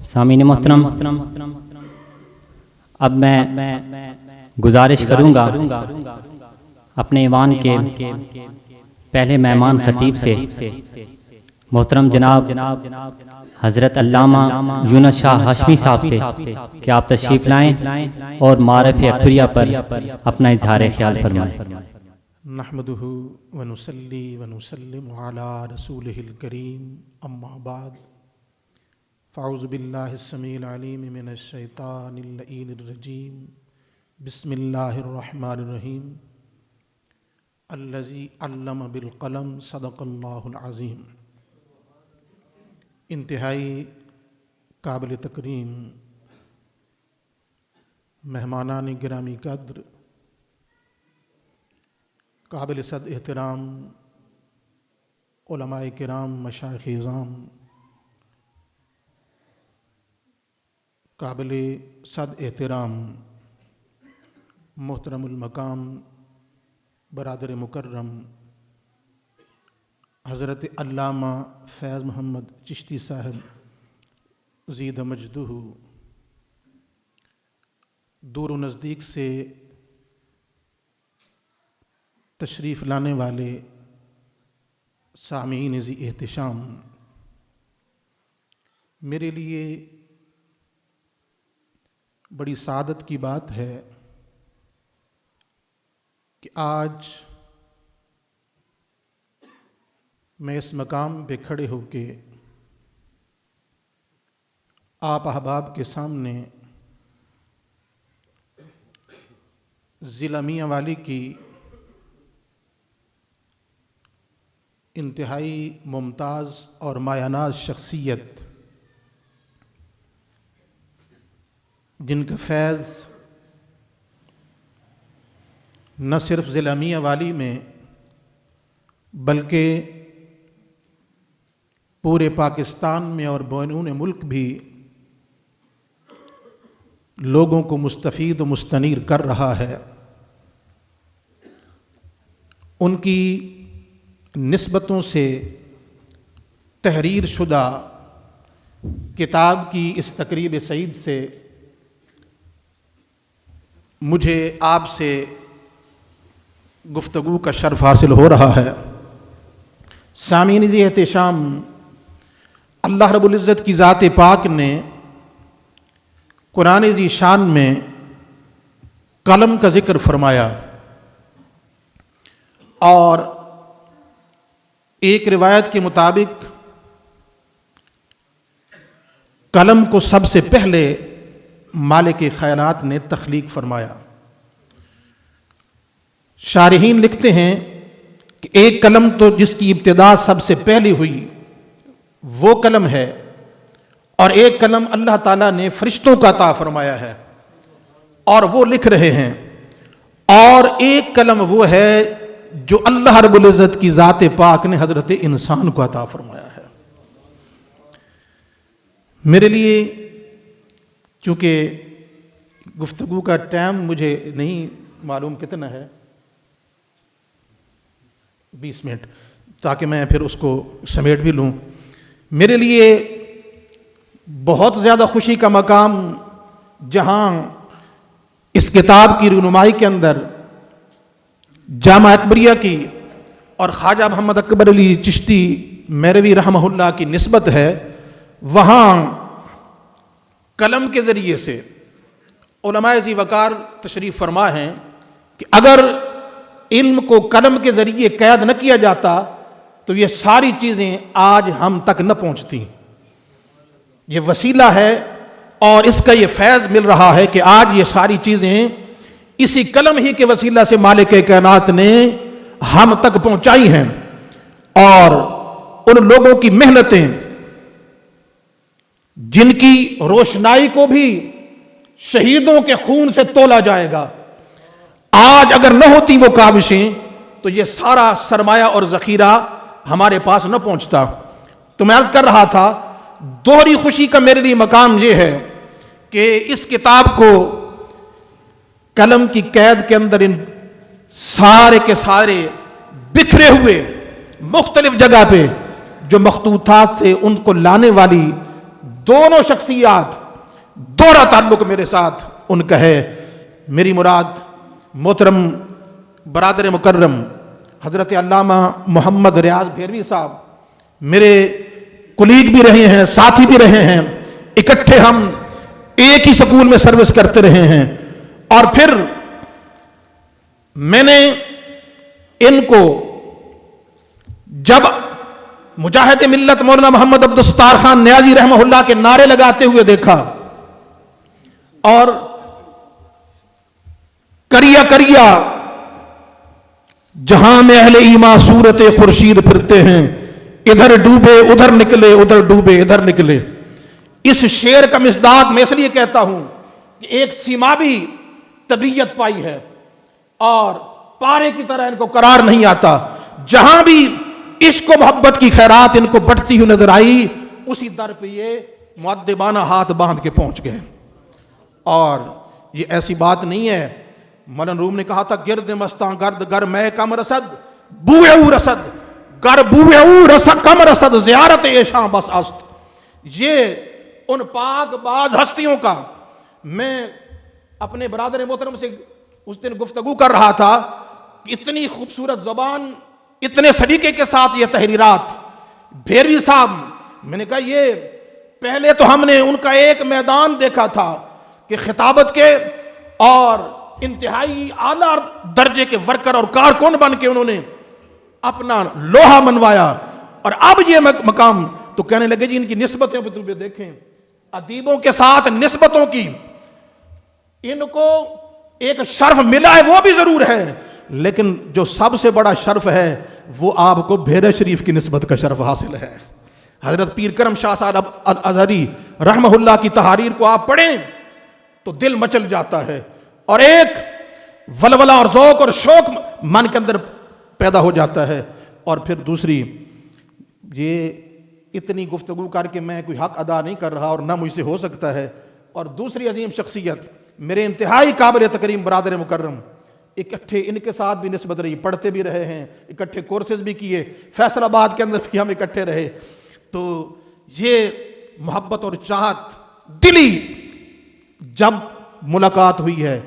سامعین محترم، اب میں گزارش کروں گا اپنے ایوان کے پہلے مہمان خطیب سے، محترم جناب حضرت علامہ یونس شاہ ہاشمی صاحب سے کہ آپ تشریف لائیں اور معارف اکبریہ پر اپنا اظہار خیال فرمائیں۔ نحمدہ ونصلی ونسلم علی رسولہ الکریم، اما بعد فاعوذ باللہ السمیع العلیم من الشیطان اللعین الرجیم، بسم اللہ الرحمن الرحیم، الذی علم بالقلم، صدق اللہ العظیم۔ انتہائی قابل تکریم مہمانان گرامی قدر، قابل صد احترام علماء کرام، مشائخ اعظام، قابل صد احترام محترم المقام برادر مکرم حضرت علامہ فیض محمد چشتی صاحب زید مجدہ، دور و نزدیک سے تشریف لانے والے سامعین ذی احتشام، میرے لیے بڑی سعادت کی بات ہے کہ آج میں اس مقام پہ کھڑے ہو کے آپ احباب کے سامنے ضلع میاں والی کی انتہائی ممتاز اور مایہ ناز شخصیت، جن کا فیض نہ صرف ضلع میاں والی میں بلکہ پورے پاکستان میں اور بیرون ملک بھی لوگوں کو مستفید و مستنیر کر رہا ہے، ان کی نسبتوں سے تحریر شدہ کتاب کی اس تقریب سعید سے مجھے آپ سے گفتگو کا شرف حاصل ہو رہا ہے۔ سامعین ذی احتشام، اللہ رب العزت کی ذات پاک نے قرآن ذی شان میں قلم کا ذکر فرمایا، اور ایک روایت کے مطابق قلم کو سب سے پہلے مالک خیالات نے تخلیق فرمایا۔ شارحین لکھتے ہیں کہ ایک قلم تو جس کی ابتدا سب سے پہلی ہوئی وہ قلم ہے، اور ایک قلم اللہ تعالیٰ نے فرشتوں کا عطا فرمایا ہے اور وہ لکھ رہے ہیں، اور ایک قلم وہ ہے جو اللہ رب العزت کی ذات پاک نے حضرت انسان کو عطا فرمایا ہے۔ میرے لیے چونکہ گفتگو کا ٹائم مجھے نہیں معلوم کتنا ہے، 20 منٹ، تاکہ میں پھر اس کو سمیٹ بھی لوں، میرے لیے بہت زیادہ خوشی کا مقام جہاں اس کتاب کی رونمائی کے اندر جامع اکبریہ کی اور خواجہ محمد اکبر علی چشتی میروی رحمہ اللہ کی نسبت ہے، وہاں قلم کے ذریعے سے علماء ذی وقار تشریف فرما ہیں کہ اگر علم کو قلم کے ذریعے قید نہ کیا جاتا تو یہ ساری چیزیں آج ہم تک نہ پہنچتی۔ یہ وسیلہ ہے اور اس کا یہ فیض مل رہا ہے کہ آج یہ ساری چیزیں اسی قلم ہی کے وسیلہ سے مالک کائنات نے ہم تک پہنچائی ہیں، اور ان لوگوں کی محنتیں جن کی روشنائی کو بھی شہیدوں کے خون سے تولا جائے گا، آج اگر نہ ہوتی وہ کاوشیں تو یہ سارا سرمایہ اور ذخیرہ ہمارے پاس نہ پہنچتا۔ تو میں عرض کر رہا تھا، دوہری خوشی کا میرے لیے مقام یہ ہے کہ اس کتاب کو قلم کی قید کے اندر ان سارے کے سارے بکھرے ہوئے مختلف جگہ پہ جو مخطوطات سے ان کو لانے والی دونوں شخصیات دوہرا تعلق میرے ساتھ ان کا ہے. میری مراد محترم برادر مکرم حضرت علامہ محمد ریاض بھیروی صاحب میرے کلیگ بھی رہے ہیں, ساتھی بھی رہے ہیں, اکٹھے ہم ایک ہی سکول میں سروس کرتے رہے ہیں. اور پھر میں نے ان کو جب مجاہد ملت مولانا محمد عبدالستار خان نیازی رحمہ اللہ کے نعرے لگاتے ہوئے دیکھا اور کریا کریا جہاں میں اہل ایمان صورت خورشید پھرتے ہیں, ادھر ڈوبے ادھر نکلے, ادھر ڈوبے ادھر نکلے. اس شعر کا مصداق میں اس لیے کہتا ہوں کہ ایک سیمابی طبیعت پائی ہے اور پارے کی طرح ان کو قرار نہیں آتا. جہاں بھی عشق و محبت کی خیرات ان کو بڑھتی ہوئی نظر آئی, اسی در پہ یہ مؤدبانہ ہاتھ باندھ کے پہنچ گئے. اور یہ ایسی بات نہیں ہے, مولانا روم نے کہا تھا گرد مستاں گرد گر میں کم رسد بوئے او رسد گر بوئے او رسد کم رسد زیارت ایشاں بس است. یہ ان پاک باز ہستیوں کا میں اپنے برادر محترم سے اس دن گفتگو کر رہا تھا کہ اتنی خوبصورت زبان, اتنے سلیقے کے ساتھ یہ تحریرات. بھیروی صاحب, میں نے کہا یہ پہلے تو ہم نے ان کا ایک میدان دیکھا تھا کہ خطابت کے اور انتہائی اعلیٰ درجے کے ورکر اور کارکن بن کے انہوں نے اپنا لوہا منوایا, اور اب یہ مقام تو کہنے لگے جی ان کی نسبتیں بھی دیکھیں, ادیبوں کے ساتھ نسبتوں کی ان کو ایک شرف ملا ہے وہ بھی ضرور ہے, لیکن جو سب سے بڑا شرف ہے وہ آپ کو بھیرے شریف کی نسبت کا شرف حاصل ہے. حضرت پیر کرم شاہ صاحب ازہری رحمہ اللہ کی تحاریر کو آپ پڑھیں تو دل مچل جاتا ہے, اور ایک ولولہ اور ذوق اور شوق من کے اندر پیدا ہو جاتا ہے. اور پھر دوسری, یہ اتنی گفتگو کر کے میں کوئی حق ادا نہیں کر رہا اور نہ مجھ سے ہو سکتا ہے. اور دوسری عظیم شخصیت میرے انتہائی قابل تکریم برادر مکرم, اکٹھے ان کے ساتھ بھی نسبت رہی, پڑھتے بھی رہے ہیں, اکٹھے کورسز بھی کیے, فیصل آباد کے اندر بھی ہم اکٹھے رہے. تو یہ محبت اور چاہت دلی جب ملاقات ہوئی ہے,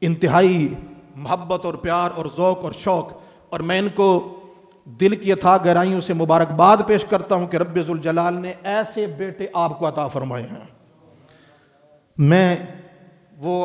انتہائی محبت اور پیار اور ذوق اور شوق. اور میں ان کو دل کی اتھا گہرائیوں سے مبارکباد پیش کرتا ہوں کہ رب ذوالجلال نے ایسے بیٹے آپ کو عطا فرمائے ہیں. میں وہ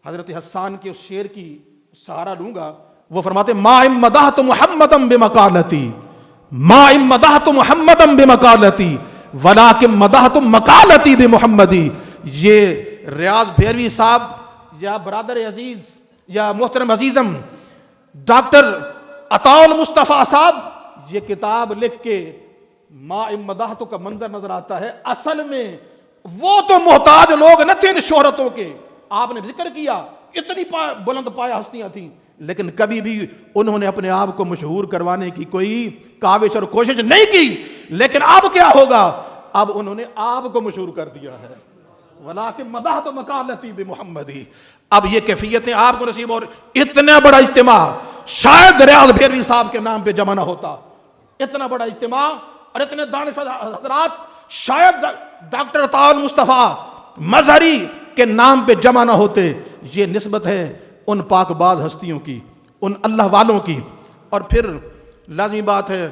حضرت حسان کے اس شعر کی سہارا لوں گا. وہ فرماتے ما ان مدحت محمدا بمقالتی ما ان مدحت محمدا بمقالتی ولکن مدحت مقالتی بمحمدی. یہ ریاض بھیروی صاحب یا برادر عزیز یا محترم عزیزم ڈاکٹر عطاء المصطفیٰ صاحب یہ کتاب لکھ کے ما ان مدحت کا منظر نظر آتا ہے. اصل میں وہ تو محتاج لوگ نہ تھے ان شہرتوں کے. آپ نے ذکر کیا اتنی بلند پایہ ہستیاں تھیں, لیکن کبھی بھی انہوں نے اپنے آپ کو مشہور کروانے کی کوئی کاوش اور کوشش نہیں کی. لیکن اب کیا ہوگا, اب انہوں نے آپ کو مشہور کر دیا ہے. ولیکن مدحت مقالتی بمحمدی. اب یہ کیفیتیں آپ کو نصیب, اور اتنا بڑا اجتماع شاید ریاض بھیروی صاحب کے نام پہ جمع نہ ہوتا. اتنا بڑا اجتماع اور اتنے دانشور حضرات شاید ڈاکٹر عطاء المصطفیٰ مظہری کے نام پہ جمع نہ ہوتے. یہ نسبت ہے ان پاک باز ہستیوں کی, ان اللہ والوں کی. اور پھر لازمی بات ہے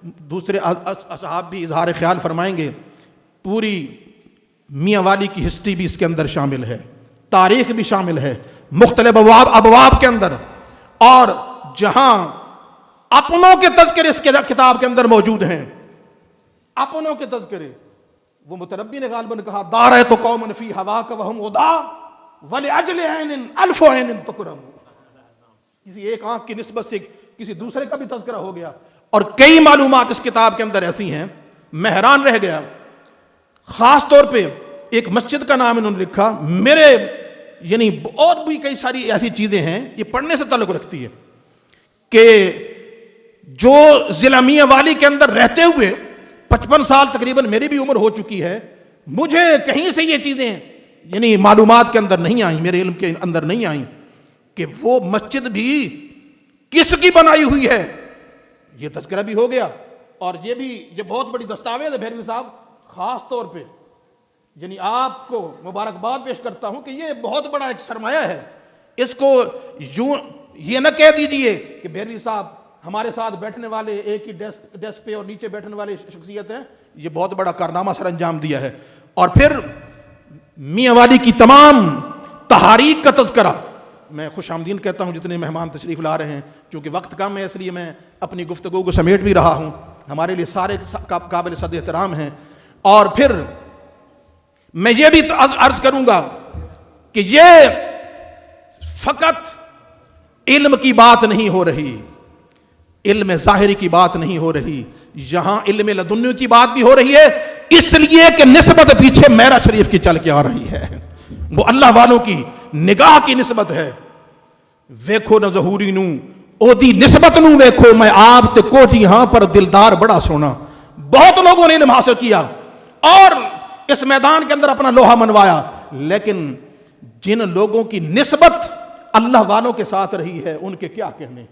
دوسرے اصحاب بھی اظہار خیال فرمائیں گے. پوری میاں والی کی ہسٹری بھی اس کے اندر شامل ہے, تاریخ بھی شامل ہے, مختلف ابواب کے اندر. اور جہاں اپنوں کے تذکرے اس کتاب کے اندر موجود ہیں, اپنوں کے تذکرے, وہ متربی نے غالباً کہا دارے تو قوم فی ہوا کا وہم ادا ولاجل عین الف عین تکرم. کسی ایک آنکھ کی نسبت سے کسی دوسرے کا بھی تذکرہ ہو گیا. اور کئی معلومات اس کتاب کے اندر ایسی ہیں میں حیران رہ گیا. خاص طور پہ ایک مسجد کا نام انہوں نے لکھا. میرے یعنی اور بھی کئی ساری ایسی چیزیں ہیں یہ پڑھنے سے تعلق رکھتی ہے کہ جو ضلع میاں والی کے اندر رہتے ہوئے 55 سال تقریباً میری بھی عمر ہو چکی ہے, مجھے کہیں سے یہ چیزیں یعنی معلومات کے اندر نہیں آئیں, میرے علم کے اندر نہیں آئیں کہ وہ مسجد بھی کس کی بنائی ہوئی ہے. یہ تذکرہ بھی ہو گیا. اور یہ بہت بڑی دستاویز ہے بھیروی صاحب, خاص طور پہ یعنی آپ کو مبارکباد پیش کرتا ہوں کہ یہ بہت بڑا ایک سرمایہ ہے. اس کو یوں یہ نہ کہہ دیجئے کہ بھیروی صاحب ہمارے ساتھ بیٹھنے والے ایک ہی ڈیسک پہ اور نیچے بیٹھنے والے شخصیت ہیں. یہ بہت بڑا کارنامہ سر انجام دیا ہے. اور پھر میاں والی کی تمام تحاریک کا تذکرہ. میں خوش آمدید کہتا ہوں جتنے مہمان تشریف لا رہے ہیں, چونکہ وقت کم ہے اس لیے میں اپنی گفتگو کو سمیٹ بھی رہا ہوں. ہمارے لیے سارے قابل صد احترام ہیں. اور پھر میں یہ بھی عرض کروں گا کہ یہ فقط علم کی بات نہیں ہو رہی, علم ظاہری کی بات نہیں ہو رہی, یہاں علم لدنی کی بات بھی ہو رہی ہے. اس لیے کہ نسبت پیچھے میرا شریف کی چل کے آ رہی ہے, وہ اللہ والوں کی نگاہ کی نسبت ہے. ویکھو نہ ظہوری نو او دی نسبت نو ویکھو, میں آپ تے کو جی ہاں پر دلدار بڑا سونا. بہت لوگوں نے علم حاصل کیا اور اس میدان کے اندر اپنا لوہا منوایا, لیکن جن لوگوں کی نسبت اللہ والوں کے ساتھ رہی ہے ان کے کیا کہنے.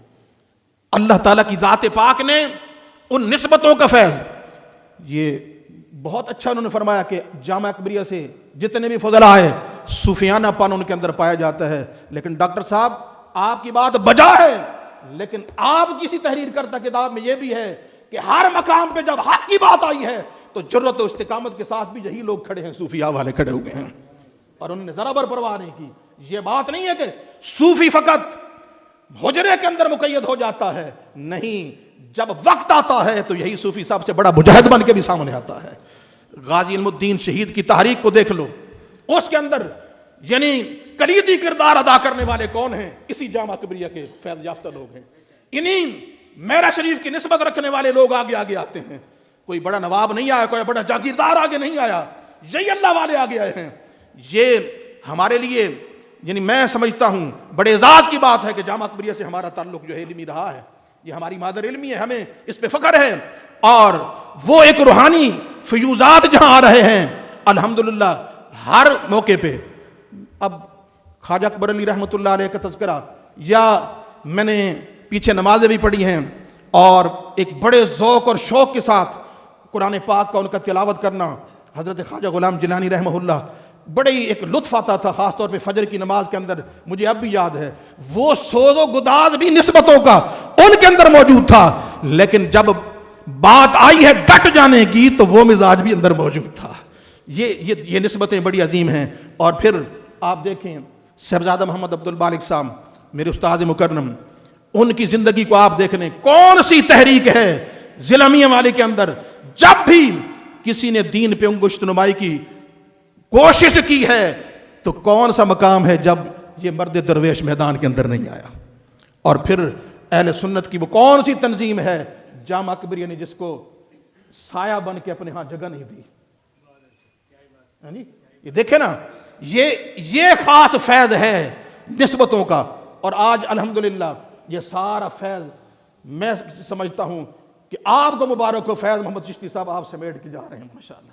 اللہ تعالیٰ کی ذات پاک نے ان نسبتوں کا فیض, یہ بہت اچھا انہوں نے فرمایا کہ جامعہ اکبریہ سے جتنے بھی فضلہ آئے صوفیانہ پن ان کے اندر پایا جاتا ہے. لیکن ڈاکٹر صاحب آپ کی بات بجا ہے, لیکن آپ کسی تحریر کرتا کتاب میں یہ بھی ہے کہ ہر مقام پہ جب حق کی بات آئی ہے تو جرت و استقامت کے ساتھ بھی یہی لوگ کھڑے ہیں, صوفیاء والے کھڑے ہوئے ہیں, اور انہوں نے ذرا بر پرواہ نہیں کی. یہ بات نہیں ہے کہ صوفی فقط حجرے کے اندر مقید ہو جاتا ہے, نہیں, جب وقت آتا ہے تو یہی صوفی صاحب سے بڑا مجاہد بن کے بھی سامنے آتا ہے. غازی علم الدین شہید کی تحریک کو دیکھ لو, اس کے اندر یعنی کلیدی کردار ادا کرنے والے کون ہیں؟ اسی جامعہ اکبریہ کے فیض یافتہ لوگ ہیں. انہیں میرا شریف کی نسبت رکھنے والے لوگ آگے آگے آتے ہیں. کوئی بڑا نواب نہیں آیا, کوئی بڑا جاگیردار آگے نہیں آیا, یہی اللہ والے آگے آئے ہیں. یہ ہمارے لیے یعنی میں سمجھتا ہوں بڑے اعزاز کی بات ہے کہ جامعہ اکبریہ سے ہمارا تعلق جو ہے علمی رہا ہے. یہ ہماری مادر علمی ہے, ہمیں اس پہ فخر ہے. اور وہ ایک روحانی فیوزات جہاں آ رہے ہیں الحمدللہ ہر موقع پہ. اب خواجہ اکبر علی رحمۃ اللہ علیہ کا تذکرہ, یا میں نے پیچھے نمازیں بھی پڑھی ہیں اور ایک بڑے ذوق اور شوق کے ساتھ قرآن پاک کا ان کا تلاوت کرنا, حضرت خواجہ غلام جیلانی رحمہ اللہ, بڑے ایک لطف آتا تھا, خاص طور پہ فجر کی نماز کے اندر. مجھے اب بھی یاد ہے وہ سوز و گداز بھی نسبتوں کا ان کے اندر موجود تھا, لیکن جب بات آئی ہے ڈٹ جانے کی تو وہ مزاج بھی اندر موجود تھا. یہ نسبتیں بڑی عظیم ہیں. اور پھر آپ دیکھیں صاحبزادہ محمد عبد البالغ صاحب میرے استاد مکرم, ان کی زندگی کو آپ دیکھ لیں, کون سی تحریک ہے ضلع میاں والے کے اندر. جب بھی کسی نے دین پہ انگشت نمائی کی کوشش کی ہے تو کون سا مقام ہے جب یہ مرد درویش میدان کے اندر نہیں آیا. اور پھر اہل سنت کی وہ کون سی تنظیم ہے جامعہ اکبریہ نے جس کو سایہ بن کے اپنے ہاں جگہ نہیں دی. یہ دیکھیں نا, یہ خاص فیض ہے نسبتوں کا. اور آج الحمدللہ یہ سارا فیض میں سمجھتا ہوں کہ آپ کو مبارک ہو. فیض محمد چشتی صاحب آپ سمیٹ کے جا رہے ہیں, ماشاءاللہ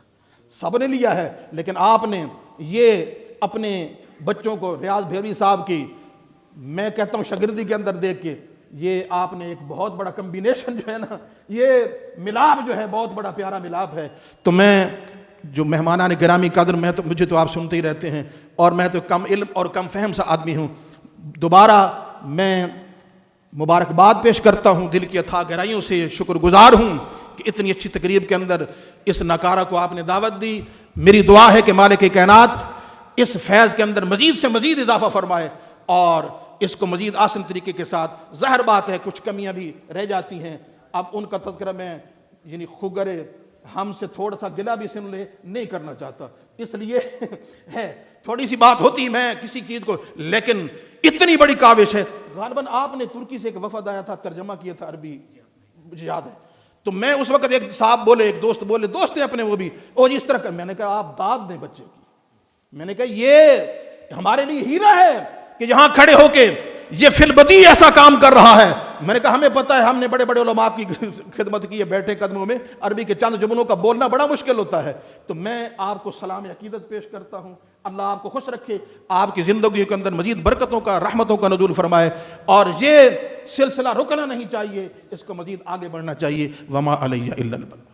سب نے لیا ہے, لیکن آپ نے یہ اپنے بچوں کو ریاض بھیروی صاحب کی میں کہتا ہوں شاگردی کے اندر دیکھ کے یہ آپ نے ایک بہت بڑا کمبینیشن جو ہے نا, یہ ملاپ جو ہے بہت بڑا پیارا ملاپ ہے. تو میں جو مہمانان گرامی قدر, میں تو مجھے تو آپ سنتے ہی رہتے ہیں اور میں تو کم علم اور کم فہم سا آدمی ہوں. دوبارہ میں مبارکباد پیش کرتا ہوں, دل کی اتھاہ گہرائیوں سے شکر گزار ہوں کہ اتنی اچھی تقریب کے اندر اس ناکارہ کو آپ نے دعوت دی. میری دعا ہے کہ مالک کائنات اس فیض کے اندر مزید سے مزید اضافہ فرمائے اور اس کو مزید آسن طریقے کے ساتھ. ظاہر بات ہے کچھ کمیاں بھی رہ جاتی ہیں, اب ان کا تذکرہ میں یعنی خگر ہم سے تھوڑا سا گلہ بھی سن لے نہیں کرنا چاہتا, اس لیے ہے تھوڑی سی بات ہوتی میں کسی چیز کو, لیکن اتنی بڑی کاوش ہے. غالباً آپ نے ترکی سے ایک وفد آیا تھا, ترجمہ کیا تھا عربی, مجھے یاد ہے. تو میں اس وقت ایک صاحب بولے, ایک دوست بولے, دوست نے اپنے وہ بھی او جی اس طرح کر. میں نے کہا آپ داد دیں بچے کی. میں نے کہا یہ ہمارے لیے ہیرا ہے کہ یہاں کھڑے ہو کے یہ فی البدی ایسا کام کر رہا ہے. میں نے کہا ہمیں پتہ ہے, ہم نے بڑے بڑے علماء کی خدمت کی ہے, بیٹھے قدموں میں عربی کے چند جملوں کا بولنا بڑا مشکل ہوتا ہے. تو میں آپ کو سلام عقیدت پیش کرتا ہوں. اللہ آپ کو خوش رکھے, آپ کی زندگی کے اندر مزید برکتوں کا رحمتوں کا نزول فرمائے, اور یہ سلسلہ رکنا نہیں چاہیے, اس کو مزید آگے بڑھنا چاہیے. وما علیہ الا البلاغ.